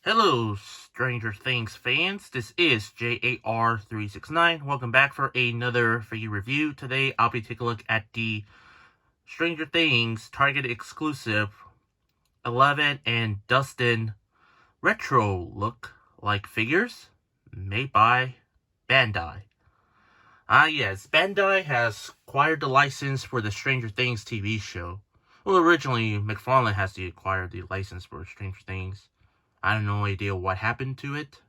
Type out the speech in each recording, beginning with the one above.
Hello, Stranger Things fans. This is J.A.R. 369. Welcome back for another figure review. Today, I'll be taking a look at the Stranger Things Target exclusive 11 and Dustin retro look-like figures made by Bandai. Yes, Bandai has acquired the license for the Stranger Things TV show. Well, originally, McFarlane has to acquire the license for Stranger Things. I have no idea what happened to it.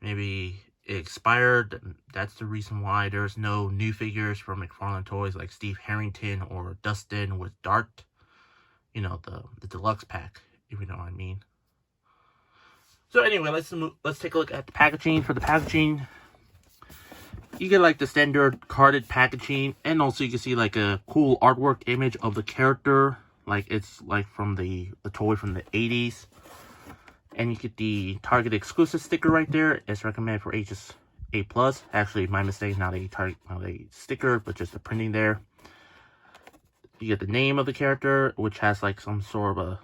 Maybe it expired. That's the reason why there's no new figures from McFarlane Toys like Steve Harrington or Dustin with Dart. You know, the deluxe pack, if you know what I mean. So anyway, let's take a look at the packaging. For the packaging, you get like the standard carded packaging, and also you can see like a cool artwork image of the character, like it's like from the toy from the 80s. And you get the Target exclusive sticker right there. It's recommended for ages 8+. Actually, my mistake, not a sticker, but just the printing there. You get the name of the character, which has like some sort of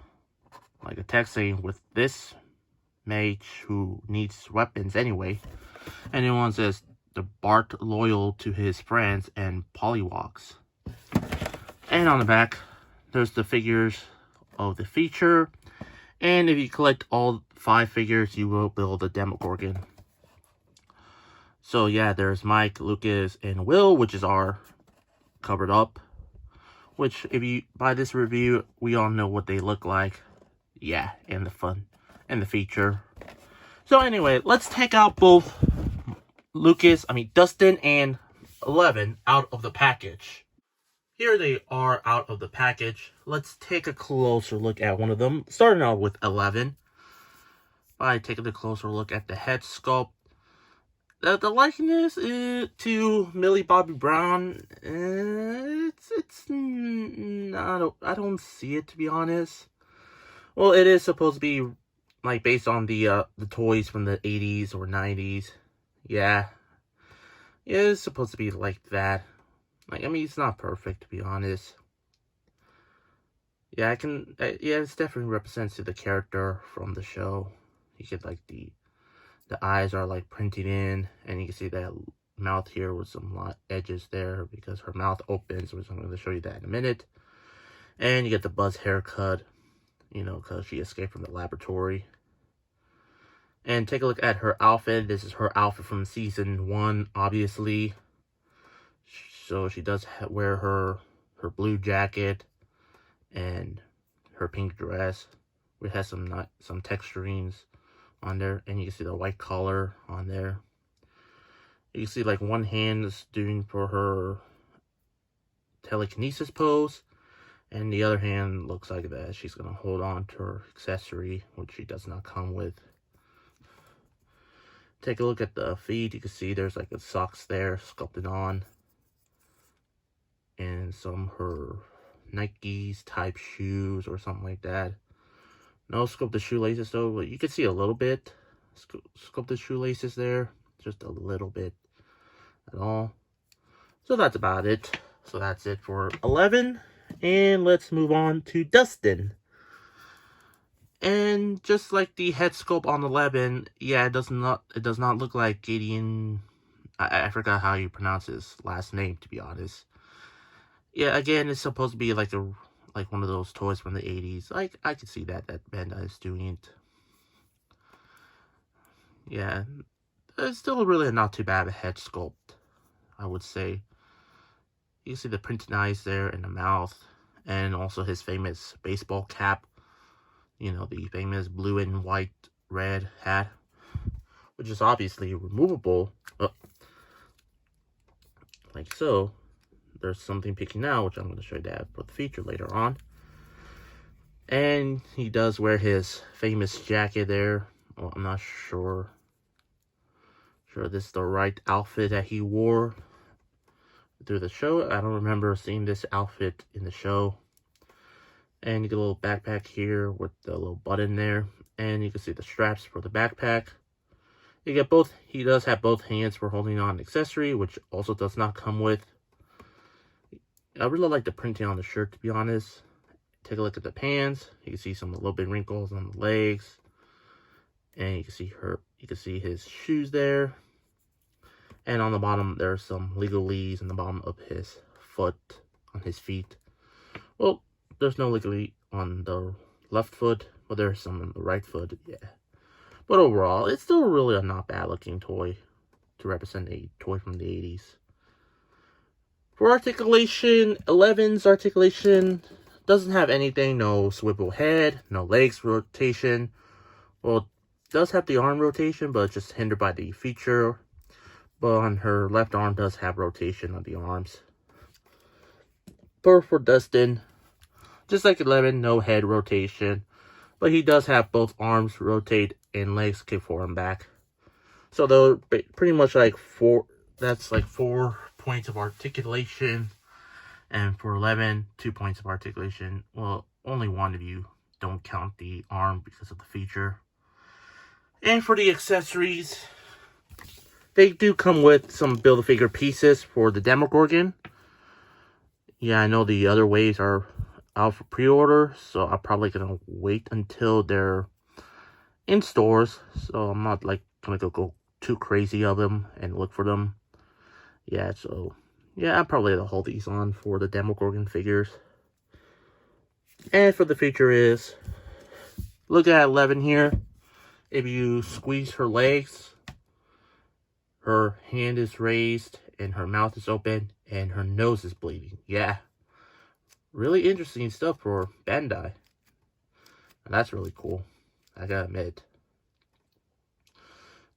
a text saying, with this mage who needs weapons anyway. And then one says, the Bart loyal to his friends and polywalks. And on the back, there's the figures of the feature. And if you collect all 5 figures, you will build a Demogorgon. So yeah, there's Mike, Lucas, and Will, which is our covered up. Which, if you buy this review, we all know what they look like. Yeah, and the fun, and the feature. So anyway, let's take out both Dustin and 11 out of the package. Here they are out of the package. Let's take a closer look at one of them. Starting out with 11. By taking a closer look at the head sculpt. The likeness to Millie Bobby Brown, I don't see it, to be honest. Well, it is supposed to be like based on the toys from the 80s or 90s. Yeah, it's supposed to be like that. It's not perfect, to be honest. Yeah, it's definitely represents the character from the show. You get like the eyes are like printed in, and you can see that mouth here with some edges there because her mouth opens, which I'm going to show you that in a minute. And you get the Buzz haircut, because she escaped from the laboratory. And take a look at her outfit. This is her outfit from season 1, obviously. So she does wear her blue jacket and her pink dress. It has some texturings on there, and you can see the white collar on there. You can see like one hand is doing for her telekinesis pose, and the other hand looks like that she's gonna hold on to her accessory, which she does not come with. Take a look at the feet. You can see there's like the socks there sculpted on, and some of her Nikes type shoes or something like that. No sculpted shoelaces though, but you can see a little bit sculpted shoelaces there, just a little bit at all. So that's about it. So that's it for 11, and let's move on to Dustin. And just like the head sculpt on 11, yeah, it does not look like Gideon. I forgot how you pronounce his last name, to be honest. Yeah, again, it's supposed to be like one of those toys from the 80s. I can see that Bandai is doing it. Yeah, it's still really not too bad of a head sculpt, I would say. You can see the printed eyes there and the mouth, and also his famous baseball cap. The famous blue and white red hat, which is obviously removable. Like so. There's something peeking out, which I'm going to show you that for the feature later on. And he does wear his famous jacket there. Well, I'm not sure this is the right outfit that he wore through the show. I don't remember seeing this outfit in the show. And you get a little backpack here with the little button there. And you can see the straps for the backpack. You get both. He does have both hands for holding on an accessory, which also does not come with. I really like the printing on the shirt, to be honest. Take a look at the pants. You can see some little bit wrinkles on the legs. And you can see his shoes there. And on the bottom, there's some legalese on the bottom of his foot, on his feet. Well, there's no legally on the left foot, but there's some on the right foot, yeah. But overall, it's still really a not bad looking toy to represent a toy from the 80s. For articulation, 11's articulation doesn't have anything, no swivel head, no legs rotation. Well, it does have the arm rotation, but it's just hindered by the feature. But on her left arm does have rotation on the arms. But for Dustin, just like 11, no head rotation. But he does have both arms rotate and legs kick forward and back. So they're pretty much like that's like 4 points of articulation. And for 11, 2 points of articulation. Well, only one of you don't count the arm because of the feature. And for the accessories, they do come with some Build-A-Figure pieces for the Demogorgon. Yeah, I know the other waves are out for pre-order, so I'm probably going to wait until they're in stores. So I'm not like going to go too crazy of them and look for them. Yeah, so yeah, I'm probably going to hold these on for the Demogorgon figures. And for the feature is, look at 11 here. If you squeeze her legs, her hand is raised and her mouth is open and her nose is bleeding. Yeah. Really interesting stuff for Bandai. And that's really cool, I gotta admit.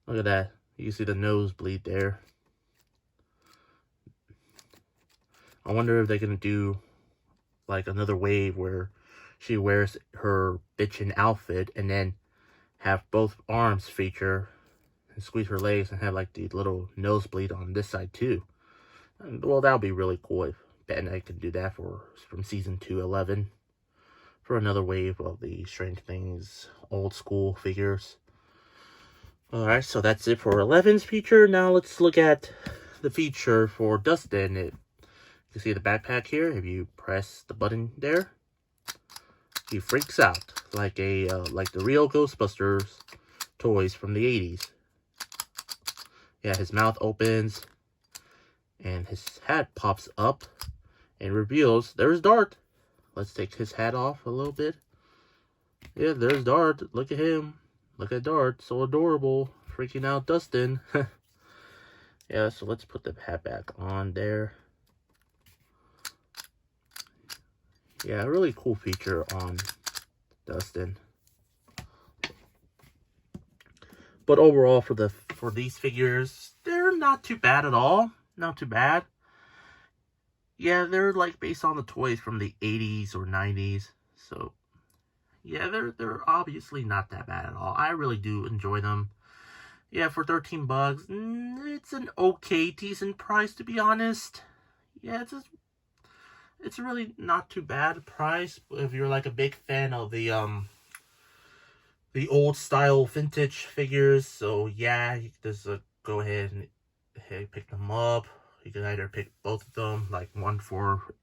Look at that. You can see the nose bleed there. I wonder if they're gonna do like another wave where she wears her bitchin' outfit and then have both arms feature and squeeze her legs and have like the little nosebleed on this side too. And, well, that would be really cool if Bandai could do that from season 2, 11, for another wave of the Strange Things old school figures. Alright, so that's it for 11's feature. Now let's look at the feature for Dustin. You can see the backpack here. If you press the button there, he freaks out like the real Ghostbusters toys from the 80s. Yeah, his mouth opens and his hat pops up and reveals there's Dart. Let's take his hat off a little bit. Yeah, there's Dart. Look at him. Look at Dart. So adorable. Freaking out Dustin. Yeah, so let's put the hat back on there. Yeah, a really cool feature on Dustin. But overall, for these figures, they're not too bad at all. Not too bad. Yeah, they're like based on the toys from the 80s or 90s. So, yeah, they're obviously not that bad at all. I really do enjoy them. Yeah, for 13 bucks, it's an okay, decent price, to be honest. Yeah, it's really not too bad price if you're like a big fan of the old style vintage figures. So yeah, you can just go ahead and pick them up. You can either pick both of them, like one for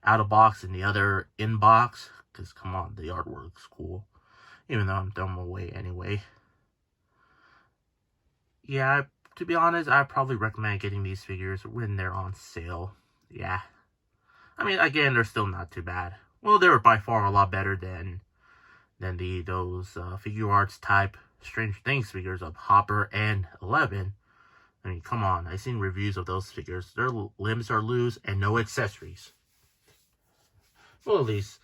out of box and the other in box, because come on, the artwork's cool, even though I'm throwing them away anyway. Yeah, to be honest, I probably recommend getting these figures when they're on sale. Yeah, I mean, again, they're still not too bad. Well, they're by far a lot better than those figure arts type Strange Things figures of Hopper and 11. I mean, come on, I've seen reviews of those figures. Their limbs are loose and no accessories. Well, at least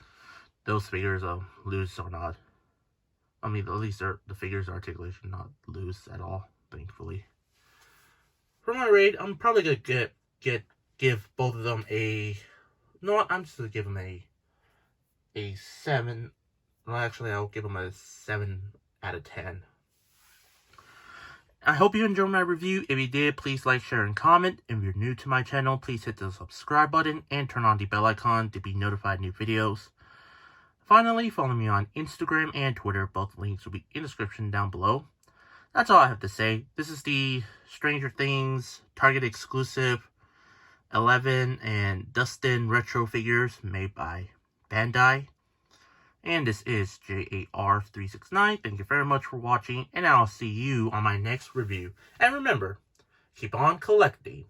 those figures loose or not. I mean, at least the figures articulation not loose at all, thankfully. For my rate, I'm probably gonna give both of them a... No, I'm just gonna give them a 7. Well, actually, I'll give them a 7 out of 10. I hope you enjoyed my review. If you did, please like, share, and comment. If you're new to my channel, please hit the subscribe button and turn on the bell icon to be notified of new videos. Finally, follow me on Instagram and Twitter. Both links will be in the description down below. That's all I have to say. This is the Stranger Things Target exclusive 11 and Dustin retro figures made by Bandai. And this is J.A.R. 369. Thank you very much for watching, and I'll see you on my next review. And remember, keep on collecting.